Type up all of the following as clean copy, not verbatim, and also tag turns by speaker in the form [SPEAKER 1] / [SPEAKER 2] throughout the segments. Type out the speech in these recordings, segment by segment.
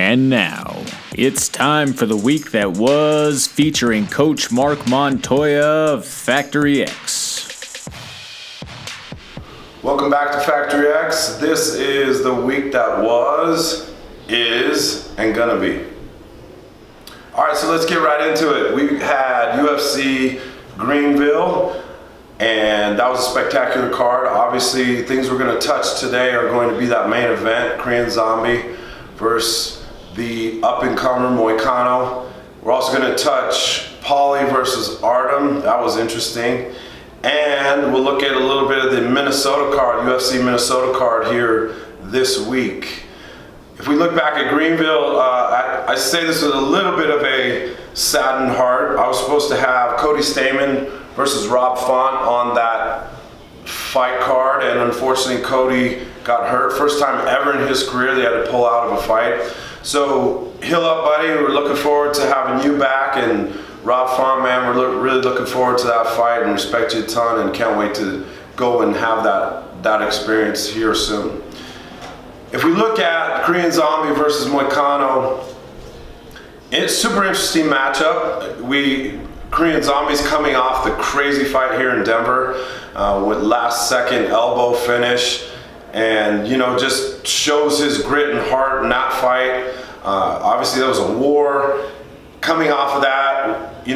[SPEAKER 1] And now, it's time for the week that was, featuring Coach Marc Montoya of Factory X.
[SPEAKER 2] Welcome back to Factory X. This is the week that was, is, and gonna be. All right, so let's get right into it. We had UFC Greenville, and that was a spectacular card. Obviously, things we're gonna touch today are going to be that main event, Korean Zombie versus the up-and-comer Moicano. We're also gonna touch Paulie versus Artem. That was interesting. And we'll look at a little bit of the Minnesota card, UFC Minnesota card here this week. If we look back at Greenville, I say this with a little bit of a saddened heart. I was supposed to have Cody Stamann versus Rob Font on that fight card, and unfortunately Cody got hurt. First time ever in his career they had to pull out of a fight. So heal up, buddy. We're looking forward to having you back, and Rob Font, man, we're really looking forward to that fight and respect you a ton, and can't wait to go and have that experience here soon. If we look at Korean Zombie versus Moicano, it's a super interesting matchup. Korean Zombie's coming off the crazy fight here in Denver with last second elbow finish, and just shows his grit and heart in that fight. Obviously there was a war. Coming off of that,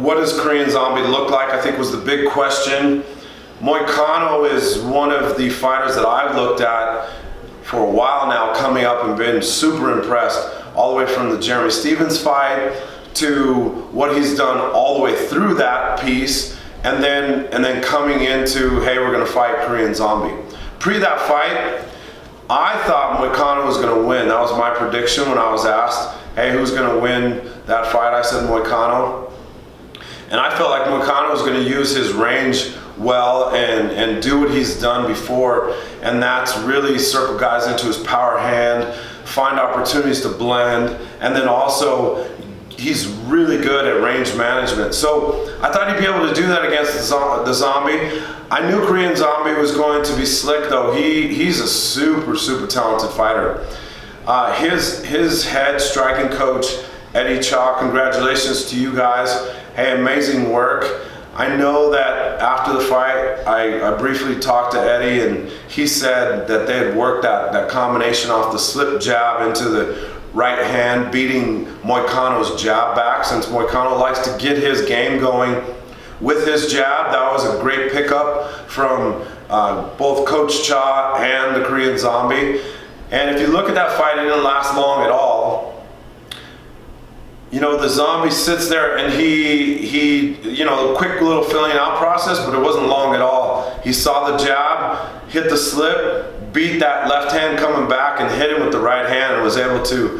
[SPEAKER 2] what does Korean Zombie look like, I think was the big question. Moicano is one of the fighters that I've looked at for a while now, coming up and been super impressed, all the way from the Jeremy Stephens fight to what he's done all the way through that piece, and then coming into, hey, we're gonna fight Korean Zombie. Pre that fight, I thought Moicano was gonna win. That was my prediction when I was asked, hey, who's gonna win that fight? I said Moicano. And I felt like Moicano was gonna use his range well and do what he's done before, and that's really circle guys into his power hand, find opportunities to blend, and then also he's really good at range management. So I thought he'd be able to do that against the Zombie. I knew Korean Zombie was going to be slick though. He's a super talented fighter. His head striking coach, Eddie Cha, congratulations to you guys. Hey, amazing work. I know that after the fight, I briefly talked to Eddie, and he said that they had worked that combination off the slip jab into the right hand, beating Moicano's jab back, since Moicano likes to get his game going with his jab. That was a great pickup from both Coach Cha and the Korean Zombie. And if you look at that fight, it didn't last long at all. The Zombie sits there and he quick little filling out process, but it wasn't long at all. He saw the jab, hit the slip, beat that left hand coming back, and hit him with the right hand, and was able to,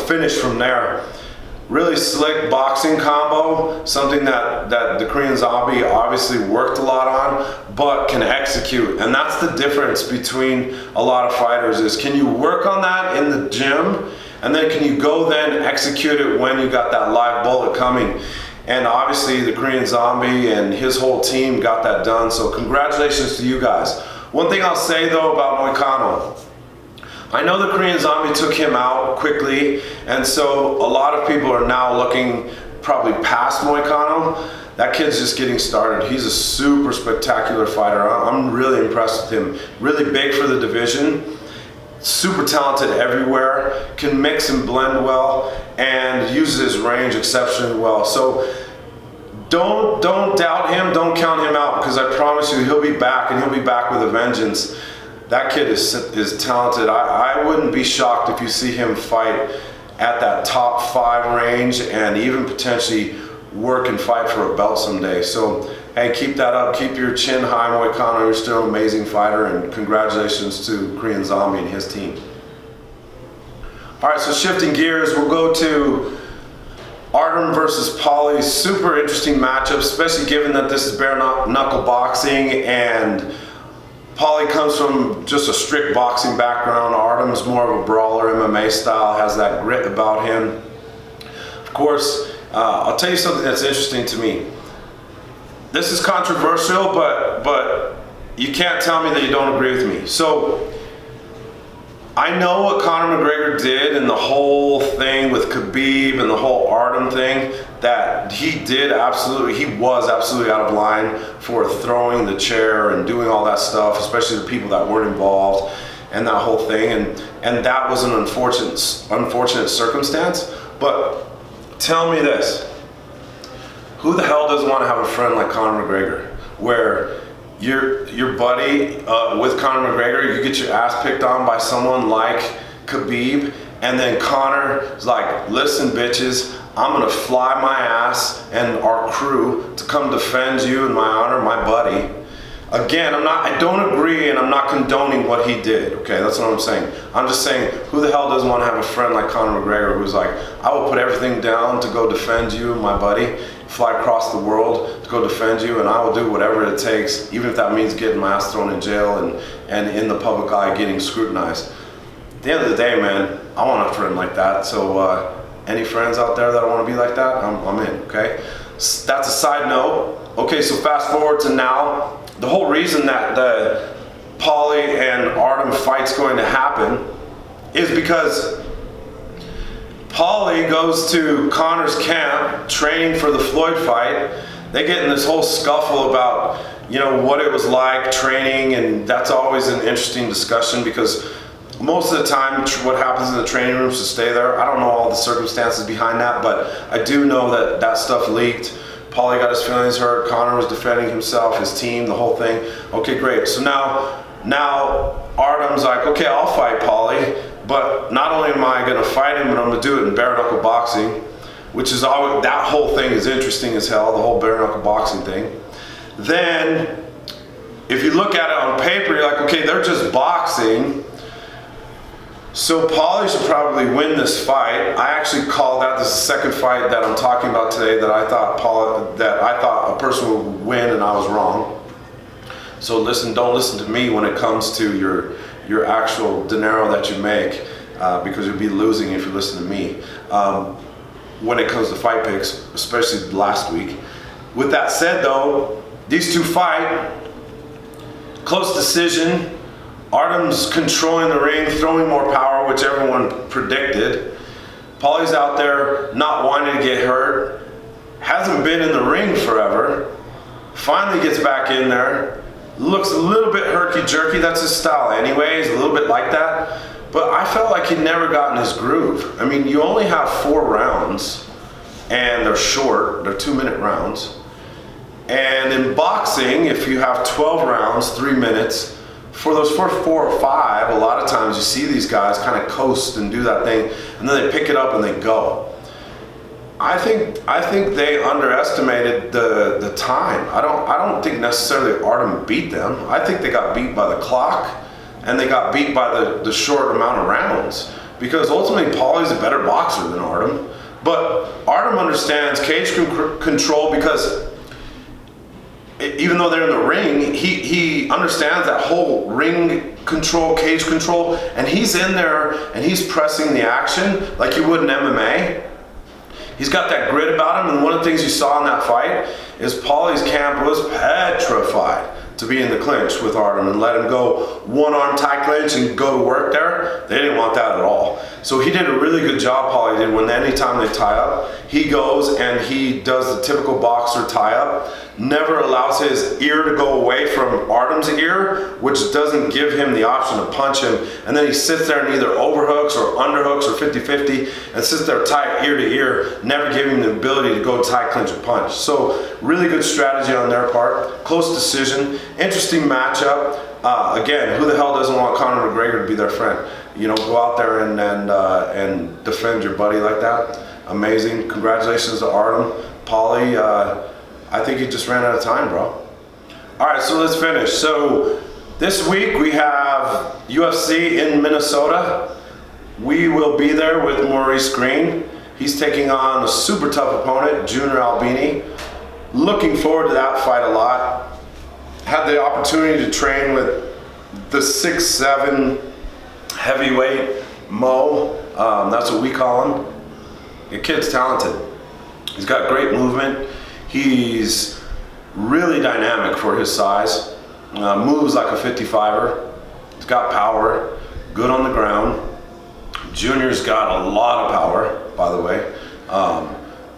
[SPEAKER 2] finish from there. Really slick boxing combo, something that the Korean Zombie obviously worked a lot on, but can execute. And that's the difference between a lot of fighters, is can you work on that in the gym, and then can you go then execute it when you got that live bullet coming? And obviously the Korean Zombie and his whole team got that done, so congratulations to you guys. One thing I'll say though about Moicano, I know the Korean Zombie took him out quickly, and so a lot of people are now looking probably past Moicano. That kid's just getting started. He's a super spectacular fighter. I'm really impressed with him. Really big for the division. Super talented everywhere, can mix and blend well, and uses his range exceptionally well. So don't doubt him, don't count him out, because I promise you he'll be back, and he'll be back with a vengeance. That kid is talented. I wouldn't be shocked if you see him fight at that top 5 range, and even potentially work and fight for a belt someday. So hey, keep that up, keep your chin high, Moicano. You're still an amazing fighter, and congratulations to Korean Zombie and his team. All right, so shifting gears, we'll go to Artem versus Paulie. Super interesting matchup, especially given that this is bare knuckle boxing, and Paulie comes from just a strict boxing background. Artem's more of a brawler, MMA style, has that grit about him. Of course, I'll tell you something that's interesting to me. This is controversial, but you can't tell me that you don't agree with me. So I know what Conor McGregor did and the whole thing with Khabib and the whole Artem thing, that he was absolutely out of line for throwing the chair and doing all that stuff, especially the people that weren't involved and that whole thing. And that was an unfortunate circumstance. But tell me this, who the hell doesn't want to have a friend like Conor McGregor, where your buddy with Conor McGregor, you get your ass picked on by someone like Khabib, and then Conor is like, listen bitches, I'm gonna fly my ass and our crew to come defend you in my honor, my buddy. Again, I don't agree and I'm not condoning what he did, okay? That's what I'm saying. I'm just saying, who the hell doesn't want to have a friend like Conor McGregor who's like, I will put everything down to go defend you, my buddy, fly across the world to go defend you, and I will do whatever it takes, even if that means getting my ass thrown in jail and in the public eye getting scrutinized. At the end of the day, man, I want a friend like that. So any friends out there that want to be like that, I'm in, okay? That's a side note. Okay, so fast forward to now. The whole reason that the Paulie and Artem fight's going to happen is because Paulie goes to Conor's camp training for the Floyd fight. They get in this whole scuffle about, what it was like training, and that's always an interesting discussion because most of the time what happens in the training room is to stay there. I don't know all the circumstances behind that, but I do know that stuff leaked. Paulie got his feelings hurt, Conor was defending himself, his team, the whole thing. Okay, great. So now Artem's like, okay, I'll fight Paulie, but not only am I gonna fight him, but I'm gonna do it in bare knuckle boxing, which is always, that whole thing is interesting as hell, the whole bare knuckle boxing thing. Then, if you look at it on paper, you're like, okay, they're just boxing, so Paulie should probably win this fight. I actually called out this second fight that I'm talking about today that I thought a person would win, and I was wrong. So don't listen to me when it comes to your actual dinero that you make, because you'll be losing if you listen to me. When it comes to fight picks, especially last week. With that said though, these two fight, close decision. Artem's controlling the ring, throwing more power, which everyone predicted. Paulie's out there not wanting to get hurt, hasn't been in the ring forever, finally gets back in there, looks a little bit herky-jerky, that's his style anyways, a little bit like that, but I felt like he'd never gotten his groove. I mean, you only have 4 rounds, and they're short, they're 2-minute rounds, and in boxing, if you have 12 rounds, 3 minutes, for those first 4 or 5, a lot of times you see these guys kind of coast and do that thing, and then they pick it up and they go. I think they underestimated the time. I don't think necessarily Artem beat them. I think they got beat by the clock, and they got beat by the short amount of rounds, because ultimately Paulie's a better boxer than Artem. But Artem understands cage control, because even though they're in the ring, he understands that whole ring control, cage control, and he's in there and he's pressing the action like you would in MMA. He's got that grit about him, and one of the things you saw in that fight is Paulie's camp was petrified to be in the clinch with Artem and let him go one-arm tie clinch and go to work there. They didn't want that at all. So he did a really good job, Paulie did, when anytime they tie up, he goes and he does the typical boxer tie up, never allows his ear to go away from Artem's ear, which doesn't give him the option to punch him, and then he sits there and either overhooks or underhooks or 50-50 and sits there tight ear to ear, never giving him the ability to go tie clinch or punch. So really good strategy on their part, close decision, interesting matchup. Again, who the hell doesn't want Conor McGregor to be their friend? Go out there and defend your buddy like that. Amazing. Congratulations to Artem. Paulie, I think you just ran out of time, bro. All right, so let's finish. So this week we have UFC in Minnesota. We will be there with Maurice Greene. He's taking on a super tough opponent, Junior Albini. Looking forward to that fight a lot. Had the opportunity to train with the 6'7" heavyweight Mo. That's what we call him. The kid's talented. He's got great movement. He's really dynamic for his size. Moves like a 55er. He's got power. good on the ground. Junior's got a lot of power, by the way.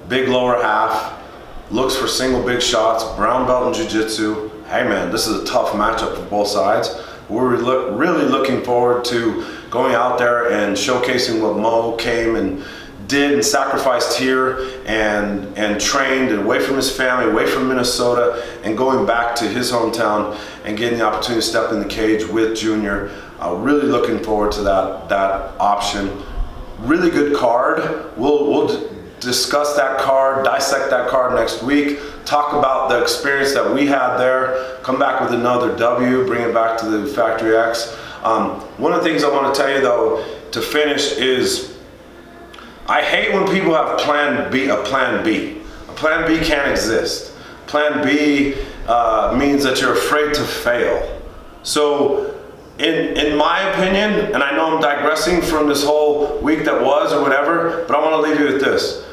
[SPEAKER 2] Big lower half, looks for single big shots, brown belt in jiu-jitsu. Hey man, this is a tough matchup for both sides. We're really looking forward to going out there and showcasing what Mo came and did and sacrificed here and trained and away from his family, away from Minnesota, and going back to his hometown and getting the opportunity to step in the cage with Junior. Really looking forward to that option. Really good card. We'll discuss that card, dissect that card next week, talk about the experience that we had there, come back with another W, bring it back to the Factory X. One of the things I want to tell you though, to finish, is I hate when people have plan B. A plan B can't exist. Plan B means that you're afraid to fail. So in my opinion, and I know I'm digressing from this whole week that was or whatever, but I want to leave you with this.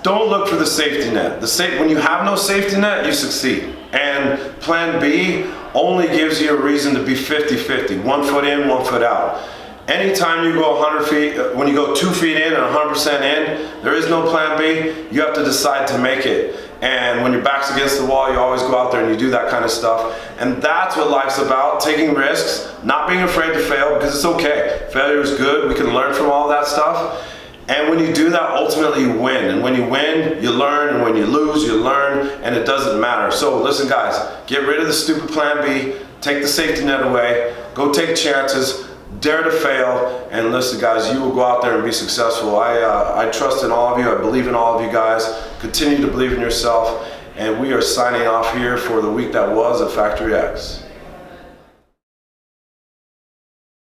[SPEAKER 2] Don't look for the safety net. When you have no safety net, you succeed. And plan B only gives you a reason to be 50-50, 1 foot in, 1 foot out. Anytime you go 100 feet, when you go 2 feet in and 100% in, there is no plan B. You have to decide to make it. And when your back's against the wall, you always go out there and you do that kind of stuff. And that's what life's about, taking risks, not being afraid to fail, because it's okay. Failure is good. We can learn from all that stuff. And when you do that, ultimately you win. And when you win, you learn. And when you lose, you learn. And it doesn't matter. So listen, guys, get rid of the stupid plan B. Take the safety net away. Go take chances. Dare to fail. And listen, guys, you will go out there and be successful. I trust in all of you. I believe in all of you guys. Continue to believe in yourself. And we are signing off here for the week that was at Factory X.